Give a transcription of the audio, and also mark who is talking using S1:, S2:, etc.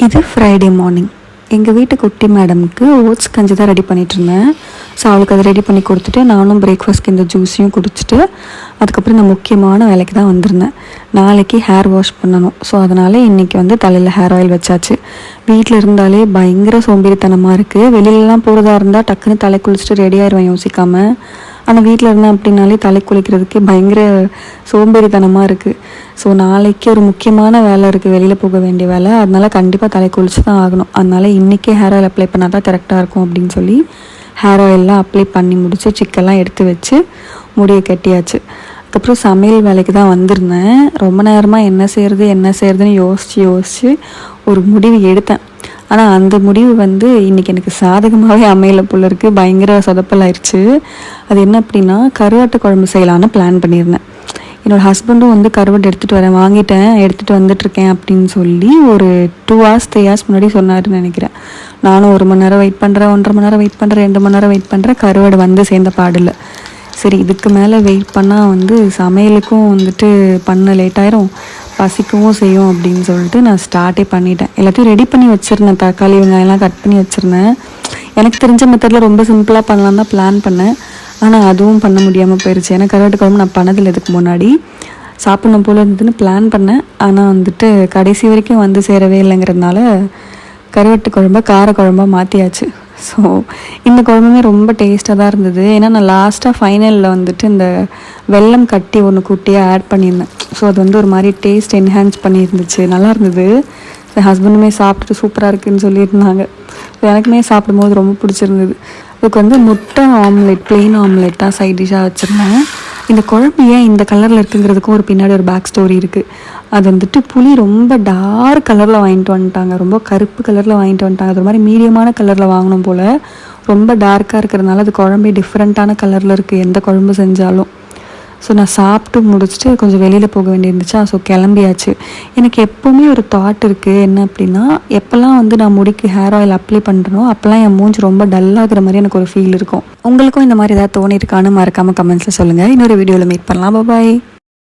S1: இது Friday morning. எங்கள் வீட்டு குட்டி மேடம்க்கு ஓட்ஸ் கஞ்சி தான் ரெடி பண்ணிகிட்ருந்தேன். ஸோ அவளுக்கு அதை ரெடி பண்ணி கொடுத்துட்டு நானும் பிரேக்ஃபாஸ்ட்க்கு இந்த ஜூஸையும் குடிச்சிட்டு அதுக்கப்புறம் நான் முக்கியமான வேலைக்கு தான் வந்திருந்தேன். நாளைக்கு ஹேர் வாஷ் பண்ணணும். ஸோ அதனால் இன்றைக்கி தலையில் ஹேர் ஆயில் வச்சாச்சு. வீட்டில் இருந்தாலே பயங்கர சோம்பேறித்தனமாக இருக்குது. வெளியிலலாம் போகிறதா இருந்தால் டக்குன்னு தலை குளிச்சுட்டு ரெடி ஆயிடுவேன் யோசிக்காமல். ஆனால் வீட்டில் இருந்தேன் அப்படின்னாலே தலை குளிக்கிறதுக்கு பயங்கர சோம்பேறித்தனமாக இருக்குது. ஸோ நாளைக்கு ஒரு முக்கியமான வேலை இருக்குது, வெளியில் போக வேண்டிய வேலை. அதனால் கண்டிப்பாக தலை குளிச்சு தான் ஆகணும். அதனால் இன்றைக்கே ஹேர் ஆயில் அப்ளை பண்ணால் தான் கரெக்டாக இருக்கும் அப்படின்னு சொல்லி ஹேர் ஆயிலெலாம் அப்ளை பண்ணி முடித்து சிக்கெல்லாம் எடுத்து வச்சு முடியை கட்டியாச்சு. அதுக்கப்புறம் சமையல் வேலைக்கு தான் வந்திருந்தேன். ரொம்ப நேரமாக என்ன செய்கிறதுன்னு யோசித்து ஒரு முடிவு எடுத்தேன். ஆனால் அந்த முடிவு இன்றைக்கி எனக்கு சாதகமாகவே அமையல போல இருக்குது. பயங்கர சொதப்பல் ஆயிடுச்சு. அது என்ன அப்படின்னா, கருவாட்டு குழம்பு செய்யலான்னு பிளான் பண்ணியிருந்தேன். என்னோடய ஹஸ்பண்டும் கருவாட்டு எடுத்துகிட்டு வந்துட்டுருக்கேன் அப்படின்னு சொல்லி ஒரு 2 hours 3 hours முன்னாடி சொன்னாருன்னு நினைக்கிறேன். நானும் 1 மணி நேரம் வெயிட் பண்ணுறேன், 1.5 மணி நேரம் வெயிட் பண்ணுறேன், 2 மணி நேரம் வெயிட் பண்ணுறேன். கருவாடு சேர்ந்த பாடில்லை. சரி, இதுக்கு மேலே வெயிட் பண்ணால் சமையலுக்கும் பண்ண லேட்டாயிரும், பசிக்கவும் செய்யும் அப்படின்னு சொல்லிட்டு நான் ஸ்டார்ட்டே பண்ணிட்டேன். எல்லாத்தையும் ரெடி பண்ணி வச்சுருந்தேன். தக்காளி வெங்காயம்லாம் கட் பண்ணி வச்சுருந்தேன். எனக்கு தெரிஞ்ச மெத்தடில் ரொம்ப சிம்பிளாக பண்ணலாம் தான் பிளான் பண்ணேன். ஆனால் அதுவும் பண்ண முடியாமல் போயிடுச்சு. ஏன்னா கருவாட்டு குழம்பு நான் பண்ணதில்லை இதுக்கு முன்னாடி. சாப்பிட்ணும் போல் இருந்ததுன்னு பிளான் பண்ணேன். ஆனால் கடைசி வரைக்கும் சேரவே இல்லைங்கிறதுனால கருவாட்டு குழம்பை கார குழம்பாக மாற்றியாச்சு. ஸோ இந்த குழம்புமே ரொம்ப டேஸ்ட்டாக தான் இருந்தது. ஏன்னா நான் லாஸ்ட்டாக ஃபைனலில் இந்த வெல்லம் கட்டி ஒன்று குட்டியாக ஆட் பண்ணியிருந்தேன். ஸோ அது ஒரு மாதிரி டேஸ்ட் என்ஹான்ஸ் பண்ணியிருந்துச்சு, நல்லா இருந்தது. என் ஹஸ்பண்டுமே சாப்பிட்டுட்டு சூப்பராக இருக்குதுன்னு சொல்லியிருந்தாங்க. ஸோ எனக்குமே சாப்பிடும்போது ரொம்ப பிடிச்சிருந்தது. அதுக்கு முட்டை ஆம்லெட், ப்ளெயின் ஆம்லெட் தான் சைட் டிஷ்ஷாக வச்சுருந்தேன். இந்த குழம்பு ஏன் இந்த கலரில் இருக்குங்கிறதுக்கும் ஒரு பின்னாடி ஒரு பேக் ஸ்டோரி இருக்குது. அது புளி ரொம்ப டார்க் கலரில் வாங்கிட்டு வந்துட்டாங்க, ரொம்ப கருப்பு கலரில் வாங்கிட்டு வந்துட்டாங்க. அது ஒரு மாதிரி மீடியமான கலரில் வாங்கணும் போல். ரொம்ப டார்க்காக இருக்கிறதுனால அது குழம்பே டிஃப்ரெண்ட்டான கலரில் இருக்குது எந்த குழம்பு செஞ்சாலும். ஸோ நான் சாப்பிட்டு முடிச்சுட்டு கொஞ்சம் வெளியில் போக வேண்டியிருந்துச்சா, ஸோ கிளம்பியாச்சு. எனக்கு எப்போவுமே ஒரு தாட் இருக்குது, என்ன அப்படின்னா, எப்போல்லாம் நான் முடிக்கு ஹேர் ஆயில் அப்ளை பண்ணுறனோ அப்போல்லாம் என் மூஞ்சி ரொம்ப டல்லாகிற மாதிரி எனக்கு ஒரு ஃபீல் இருக்கும். உங்களுக்கும் இந்த மாதிரி ஏதாவது தோணியிருக்கான்னு மறக்காமல் கமெண்ட்ஸில் சொல்லுங்கள். இன்னொரு வீடியோவில் மீட் பண்ணலாம். பாய்.